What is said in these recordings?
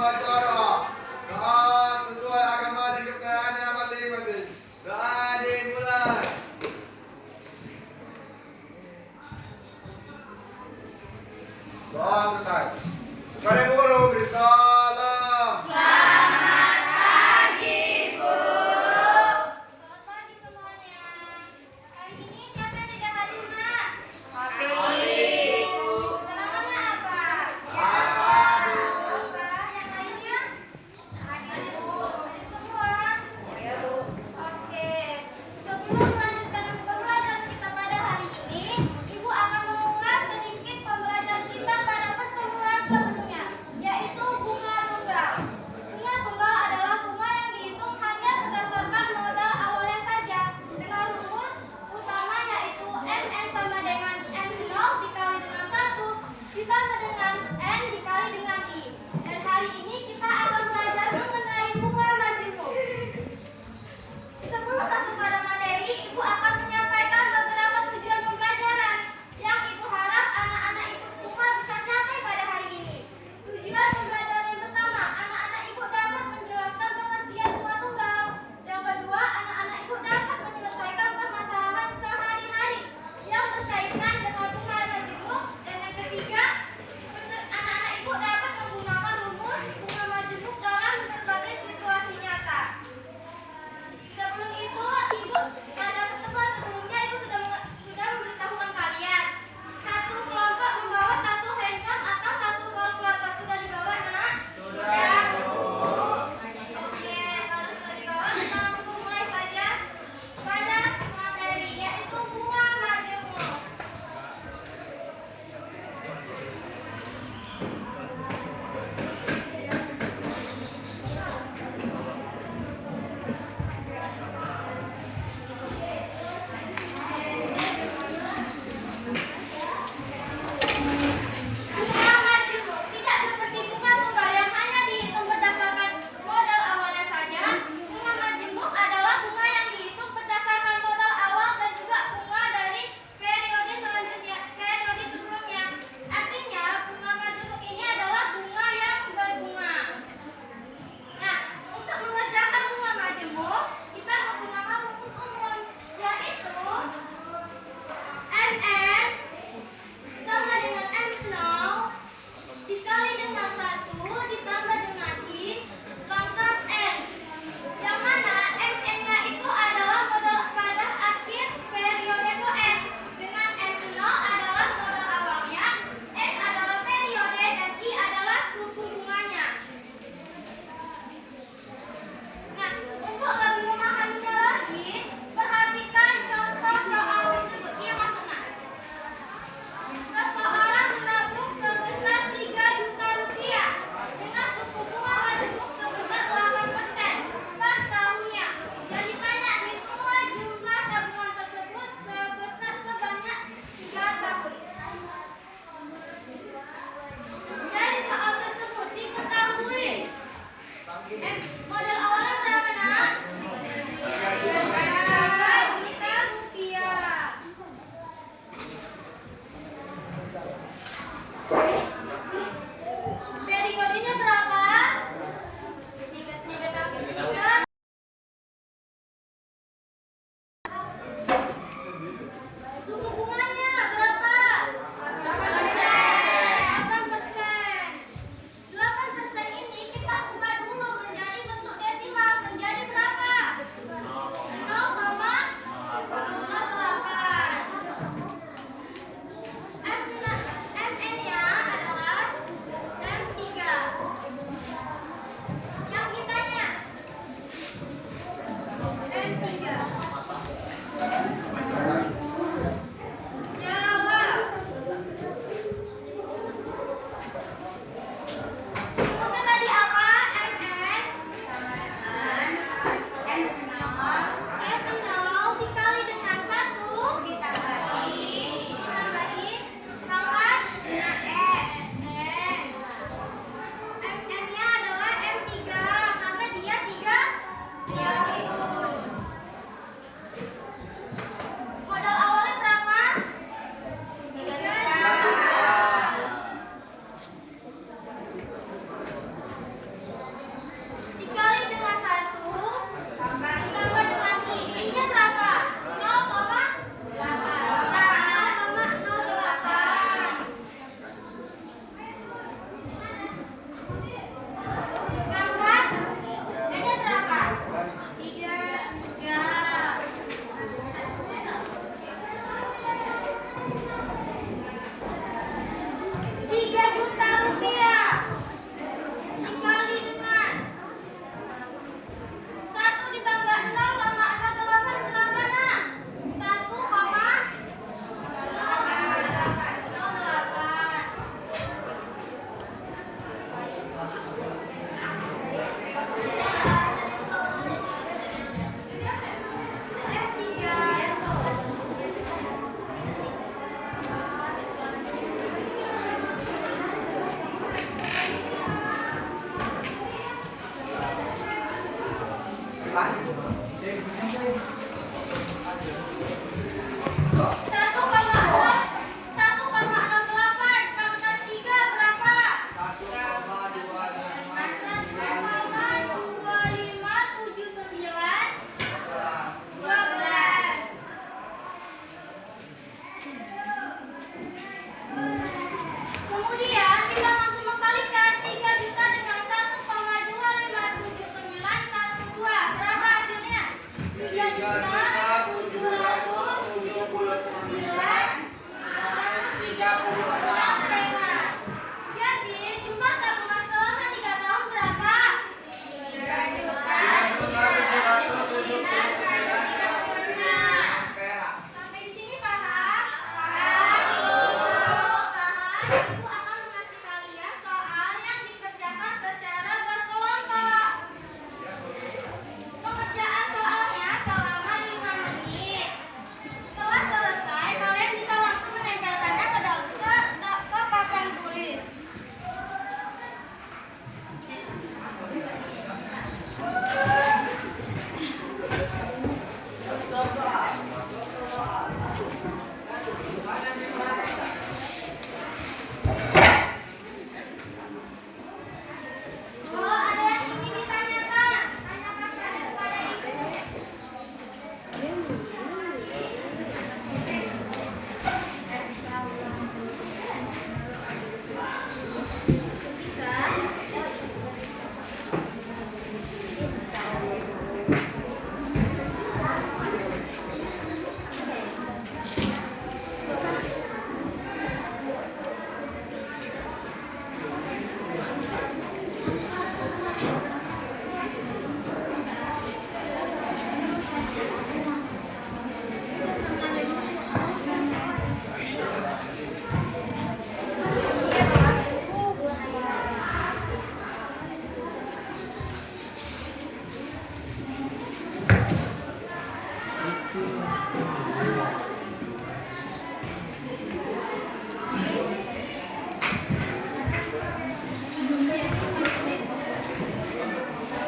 membaca doa. Doa sesuai agama dan kepercayaannya masing-masing. Doa dimulai. Doa selesai. Kepada guru beri salam. Selamat pagi, Bu. Selamat pagi semuanya. Hari ini siapa yang tidak hadir, Mak? Habis. Keterangannya apa? Apa, Bu? Apa? Yang lainnya?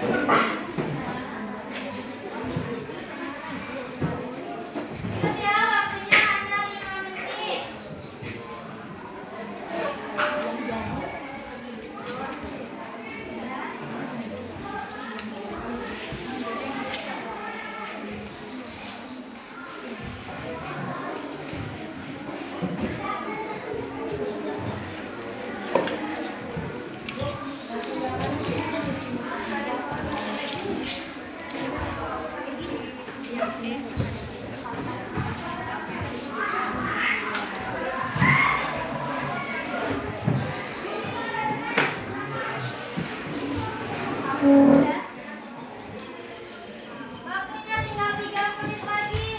Ingat ya, waktunya hanya 5 menit. Waktunya tinggal 3 menit lagi.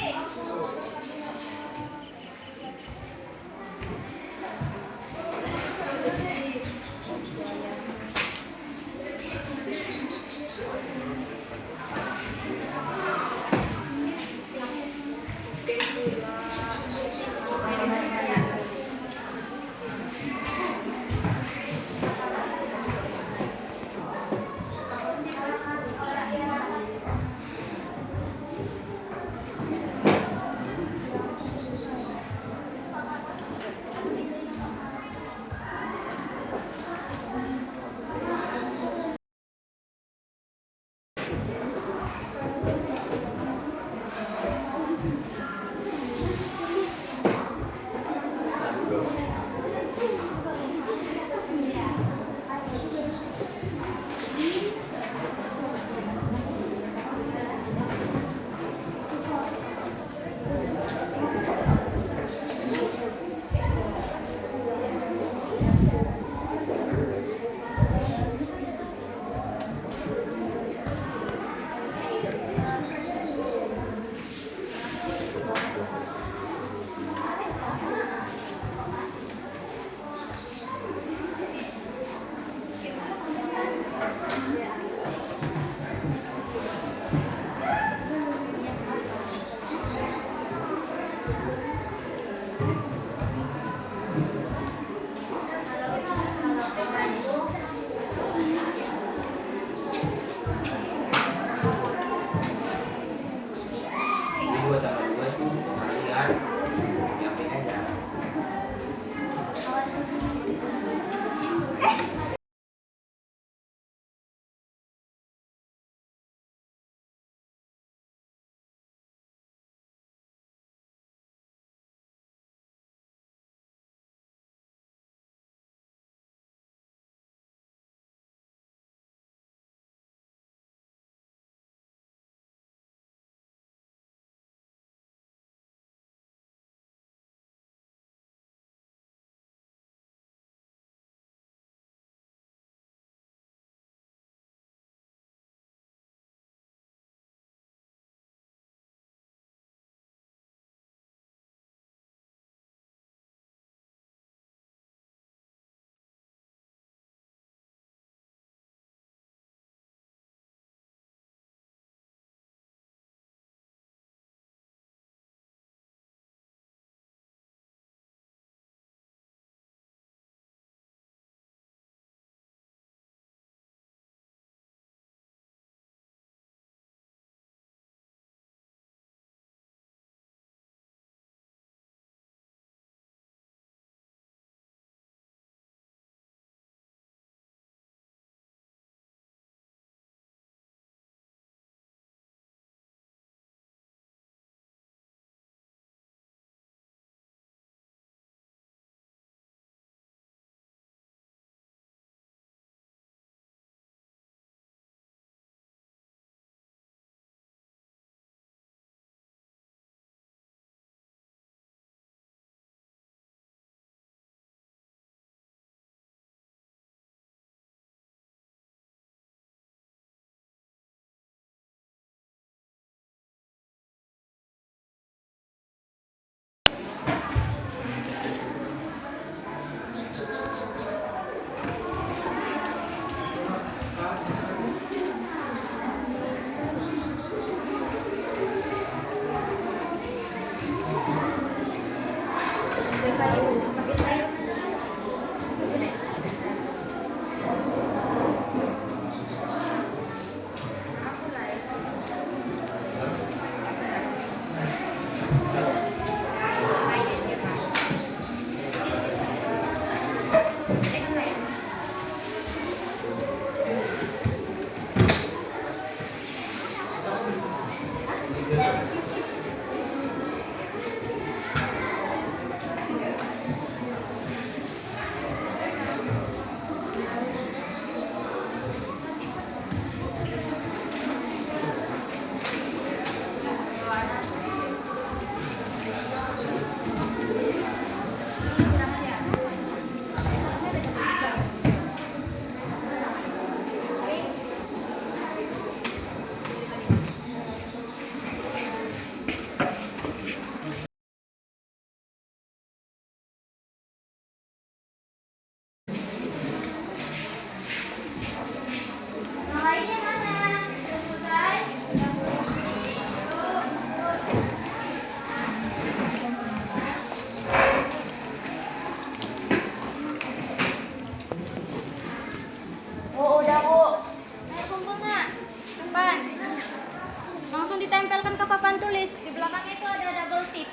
belakangnya itu ada double tip.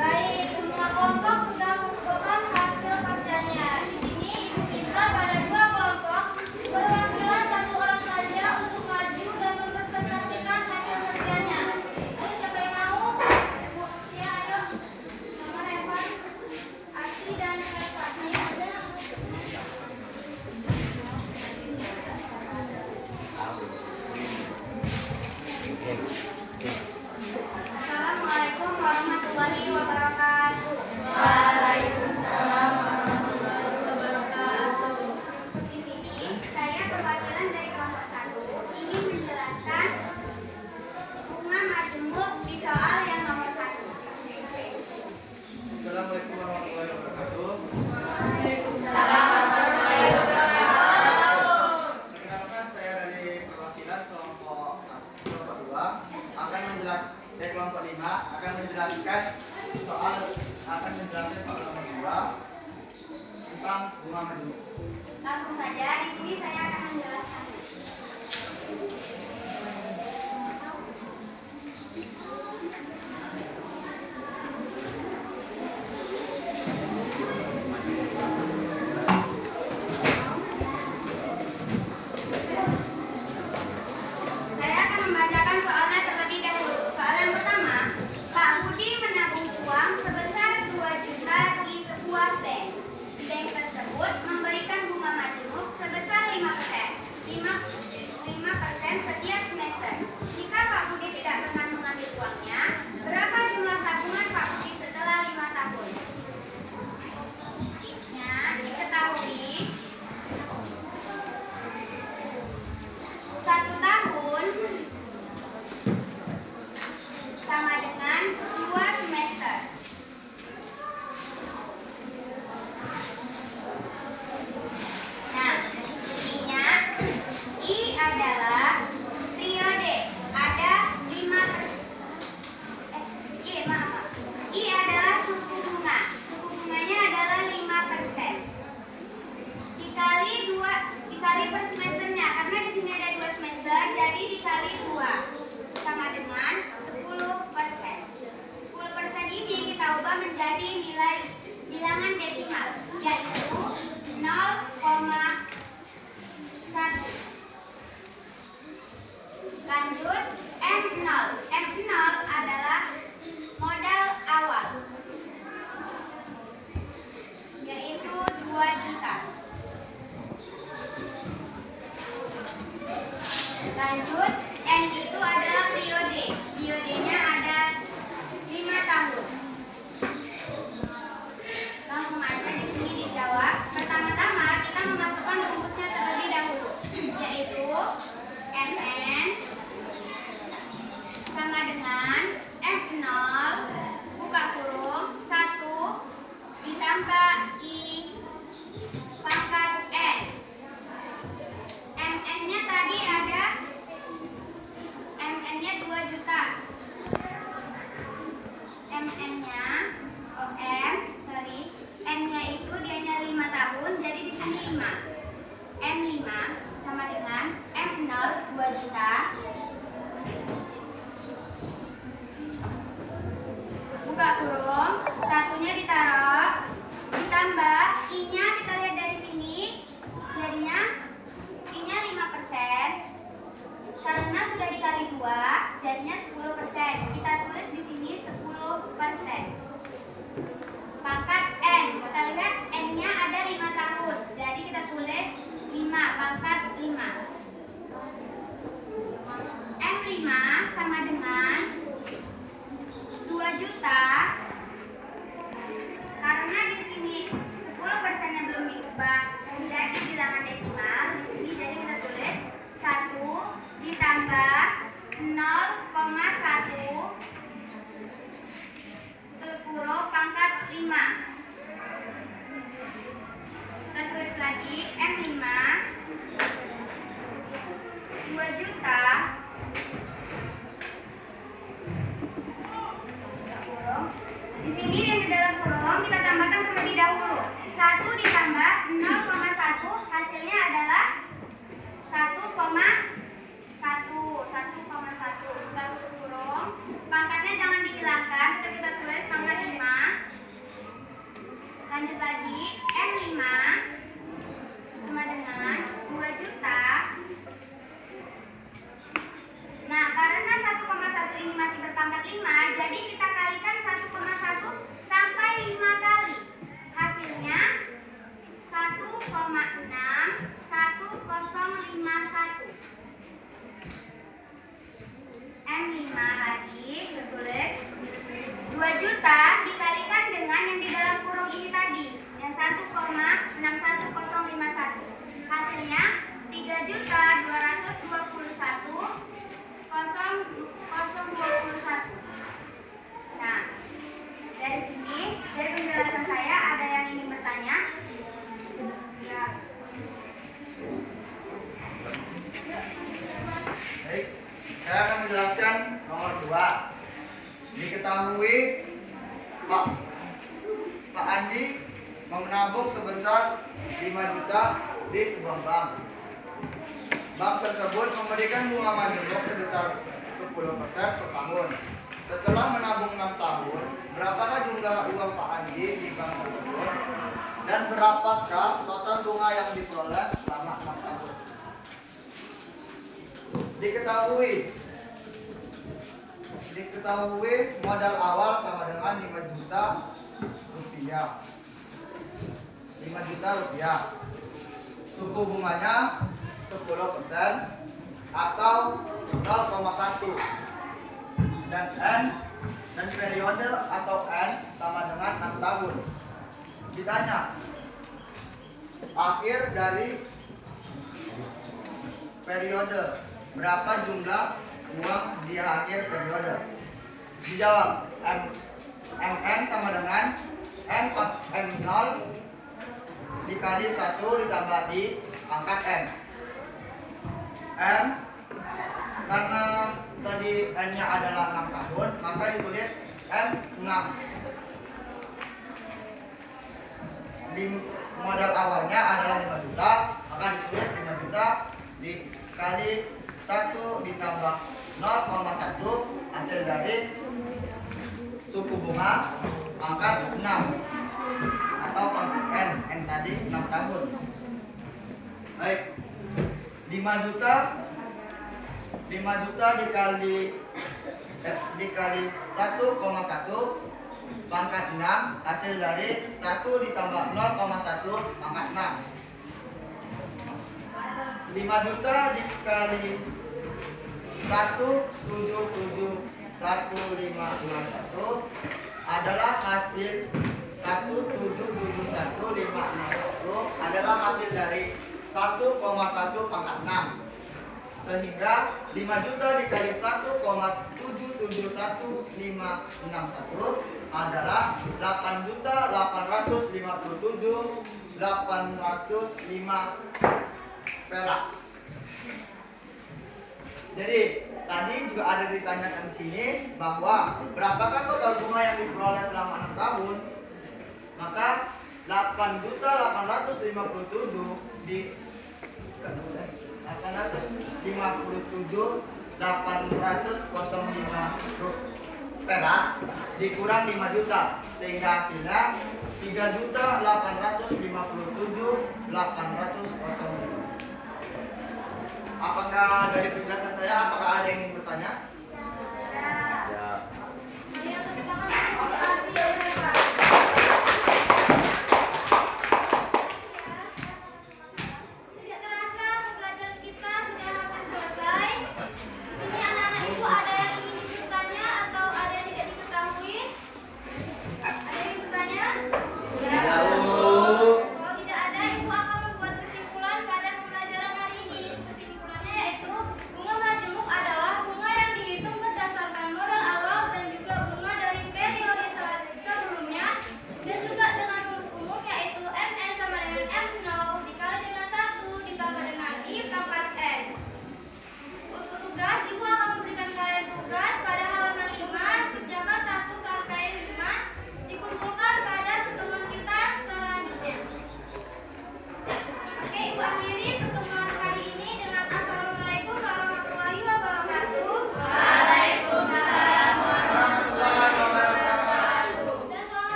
Baik, semua kelompok sudah mengumpulkan hasil kerjanya. Di sini Ibu minta pada dua kelompok perwakilan satu orang saja untuk maju dan mempresentasikan hasil kerjanya. Ayo siapa yang mau? Ibu, ya ayo. Sama Revan, Asi dan Reva. Ini ada. Assalamualaikum warahmatullahi wabarakatuh. Waalaikumsalam warahmatullahi wabarakatuh. Di sini saya perwakilan dari kelompok 1 ingin menjelaskan bunga majemuk di soal yang nomor 1. Assalamualaikum warahmatullahi wabarakatuh. Waalaikumsalam warahmatullahi wabarakatuh. Perkenalkan, saya dari perwakilan kelompok 2 akan menjelaskan kelompok 5 akan menjelaskan soal nomor 2 tentang bunga majemuk. Langsung saja di sini saya akan menjelaskan. Saya akan membacakan soalnya terlebih dahulu. Soal yang pertama, Pak Budi menabung uang sebesar 2 juta di sebuah bank. Bank tersebut memberikan bunga majemuk sebesar 5%. 5% setiap semester. Jika Pak Budi tidak pernah mengambil uangnya, berapa jumlah tabungan Pak Budi setelah 5 tahun? Diketahui 1 tahun sama dengan 2 semester. Nah, I-nya, I adalah periode, ada 5%. I adalah suku bunga. Suku bunganya adalah 5%. Dikali per semesternya, karena di sini ada 2 semester, jadi dikali 2 sama dengan 10%. 10% ini kita ubah menjadi nilai bilangan desimal, yaitu 0,1. Lanjut, M0. M0 adalah modal awal, yaitu 2 juta. Lanjut, N itu adalah periode. Periodenya ada 5 tahun. Langsung aja di sini dijawab. Pertama-tama kita memasukkan rumusnya terlebih dahulu, yaitu MN sama dengan F0 buka kurung 1 ditambah I pangkat N. MN-nya tadi ada MN-nya 2 juta. MN-nya N-nya itu dianya 5 tahun, jadi di sini 5. M5 sama dengan M0 2 juta. Buka kurung, satunya jadinya 10%. Kita tulis di sini 10%. Pangkat N. Kita lihat N-nya ada 5 tahun. Jadi kita tulis 5 pangkat 5. M5 sama dengan 2 juta. Karena di sini 10%-nya belum diubah menjadi bilangan desimal, di sini jadi kita tulis 1 ditambah 0,1 huruf pangkat 5. Kita tulis lagi M5 2 juta. Di sini yang di dalam kurung kita tambahkan terlebih dahulu. 1 ditambah 0,1 hasilnya adalah 1,1. Kita tutup kurung. Pangkatnya jangan dihilangkan, kita tulis pangkat 5. Lanjut lagi, M5 sama dengan 2 juta. Nah, karena 1,1 ini masih berpangkat 5, jadi kita kalikan 1,1 sampai 5 kali. Hasilnya 1,61051. M5 lagi tertulis 2 juta dikalikan dengan yang di dalam kurung ini tadi, yang 1,61051. Hasilnya 3.221.021. Nah, dari sini, dari penjelasan saya ada yang ingin bertanya? Ya. Baik, saya akan menjelaskan nomor 2. Diketahui Pak Andi menabung sebesar 5 juta di sebuah bank. Bank tersebut memberikan bunga manjuruk sebesar 10% per tahun. Setelah menabung 6 tahun, berapakah jumlah uang Pak Andi di bank tersebut? Dan berapakah total bunga yang diperoleh selama 6 tahun? Diketahui modal awal sama dengan 5 juta rupiah. 5 juta rupiah. Suku bunganya 10% atau 0,1. Dan periode atau N sama dengan 6 tahun. Ditanya, akhir dari periode berapa jumlah uang di akhir periode? Dijawab, MN sama dengan M0 dikali 1 ditambah di pangkat N. M karena tadi N-nya adalah 6 tahun, maka ditulis M6. Di modal awalnya adalah 5 juta, maka ditulis 5 juta dikali 1 ditambah 0,1 hasil dari suku bunga pangkat 6 atau pangkat N tadi 6 tahun. Baik, 5 juta dikali 1,1 pangkat 6 hasil dari 1 ditambah 0,1 pangkat 6. 5 juta dikali 1771521 adalah hasil 1771561 adalah hasil dari 1,1 pangkat 6. Sehingga 5 juta dikali 1,7771561 adalah 8.857.805 perak. Jadi tadi juga ada ditanyakan di sini bahwa berapakah total bunga yang diperoleh selama 6 tahun? Maka 8.857 di 857.805 perak dikurang 5 juta sehingga hasilnya 3.857.805. Apakah dari penjelasan saya, apakah ada yang ingin bertanya?